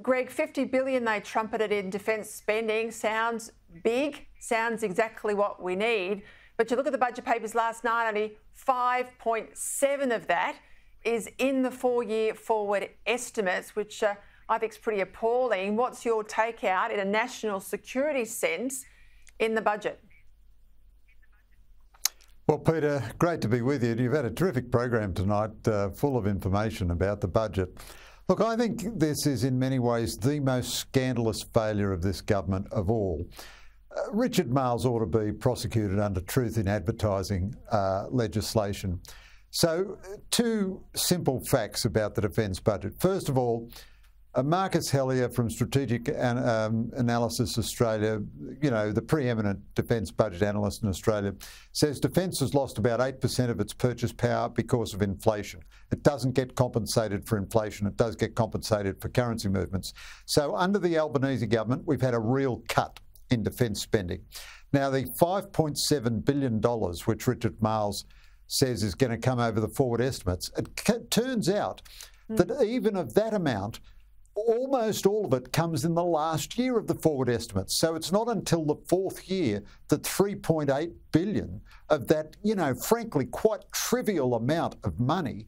Greg, 50 billion they trumpeted in defence spending. Sounds big, sounds exactly what we need. But you look at the budget papers last night, only 5.7 of that is in the 4-year forward estimates, which I think is pretty appalling. What's your takeout in a national security sense in the budget? Well, Peter, great to be with you. You've had a terrific program tonight, full of information about the budget. Look, I think this is in many ways the most scandalous failure of this government of all. Richard Marles ought to be prosecuted under truth in advertising legislation. So, two simple facts about the defence budget. First of all, Marcus Hellier from Strategic Analysis Australia, you know, the preeminent defence budget analyst in Australia, says defence has lost about 8% of its purchase power because of inflation. It doesn't get compensated for inflation. It does get compensated for currency movements. So under the Albanese government, we've had a real cut in defence spending. Now, the $5.7 billion, which Richard Marles says is going to come over the forward estimates, it turns out that even of that amount, almost all of it comes in the last year of the forward estimates. So it's not until the fourth year that $3.8 billion of that, you know, frankly, quite trivial amount of money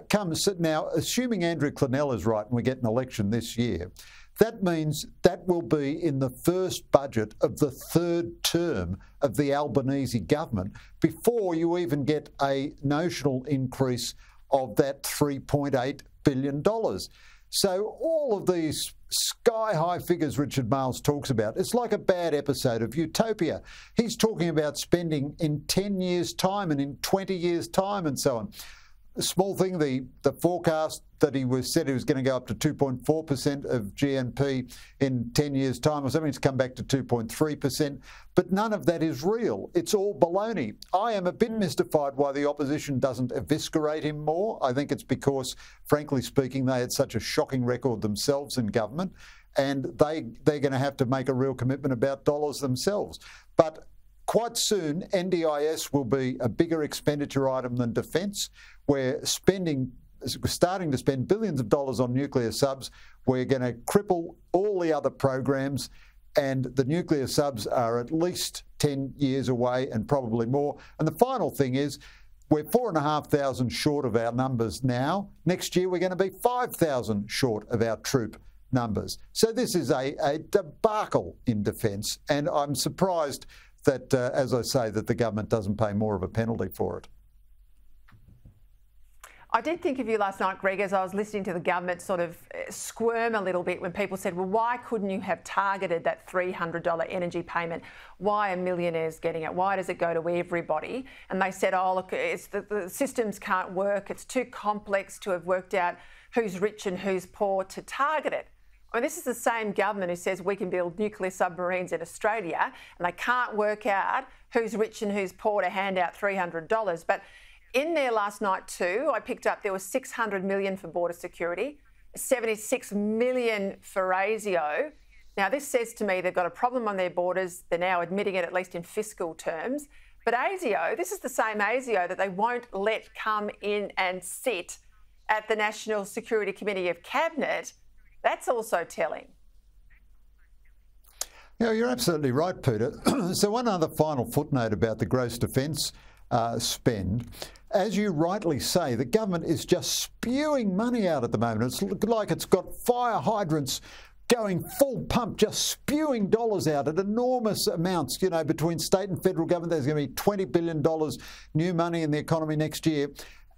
comes. Now, assuming Andrew Clennell is right and we get an election this year, that means that will be in the first budget of the third term of the Albanese government before you even get a notional increase of that $3.8 billion. So all of these sky-high figures Richard Marles talks about, it's like a bad episode of Utopia. He's talking about spending in 10 years' time and in 20 years' time and so on. A small thing, the forecast that said he was going to go up to 2.4% of GNP in 10 years' time or something, it's come back to 2.3%. But none of that is real. It's all baloney. I am a bit mystified why the opposition doesn't eviscerate him more. I think it's because, frankly speaking, they had such a shocking record themselves in government, and they're going to have to make a real commitment about dollars themselves. But quite soon, NDIS will be a bigger expenditure item than defence. We're starting to spend billions of dollars on nuclear subs. We're going to cripple all the other programs, and the nuclear subs are at least 10 years away and probably more. And the final thing is, we're 4,500 short of our numbers now. Next year, we're going to be 5,000 short of our troop numbers. So this is a debacle in defence, and I'm surprised that, as I say, that the government doesn't pay more of a penalty for it. I did think of you last night, Greg, as I was listening to the government sort of squirm a little bit when people said, well, why couldn't you have targeted that $300 energy payment? Why are millionaires getting it? Why does it go to everybody? And they said, oh, look, it's the systems can't work. It's too complex to have worked out who's rich and who's poor to target it. I mean, this is the same government who says we can build nuclear submarines in Australia, and they can't work out who's rich and who's poor to hand out $300. But in there last night too, I picked up there was $600 million for border security, $76 million for ASIO. Now, this says to me they've got a problem on their borders. They're now admitting it, at least in fiscal terms. But ASIO, this is the same ASIO that they won't let come in and sit at the National Security Committee of Cabinet. That's also telling. Yeah, you're absolutely right, Peter. So one other final footnote about the gross defence spend. As you rightly say, the government is just spewing money out at the moment. It's like it's got fire hydrants going full pump, just spewing dollars out at enormous amounts. You know, between state and federal government, there's going to be $20 billion new money in the economy next year,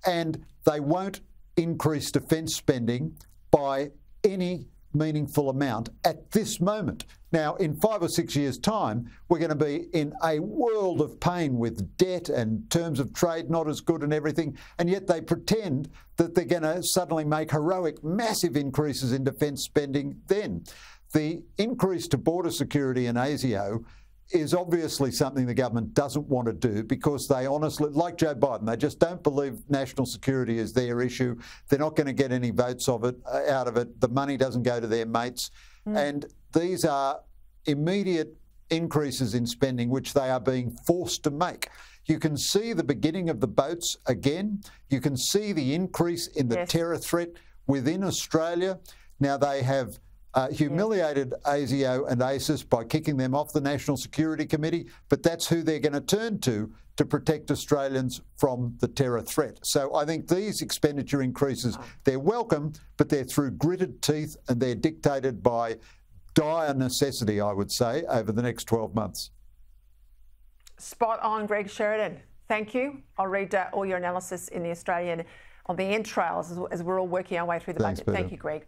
and they won't increase defence spending by any meaningful amount at this moment. Now, in 5 or 6 years' time, we're going to be in a world of pain with debt and terms of trade not as good and everything, and yet they pretend that they're going to suddenly make heroic, massive increases in defence spending then. The increase to border security and ASIO is obviously something the government doesn't want to do because they honestly, like Joe Biden, they just don't believe national security is their issue. They're not going to get any votes out of it. The money doesn't go to their mates. And these are immediate increases in spending which they are being forced to make. You can see the beginning of the boats again. You can see the increase in the terror threat within Australia. Now they have humiliated ASIO and ACIS by kicking them off the National Security Committee, but that's who they're going to turn to protect Australians from the terror threat. So I think these expenditure increases, they're welcome, but they're through gritted teeth and they're dictated by dire necessity, I would say, over the next 12 months. Spot on, Greg Sheridan. Thank you. I'll read all your analysis in The Australian on the entrails as we're all working our way through the budget. Peter. Thank you, Greg.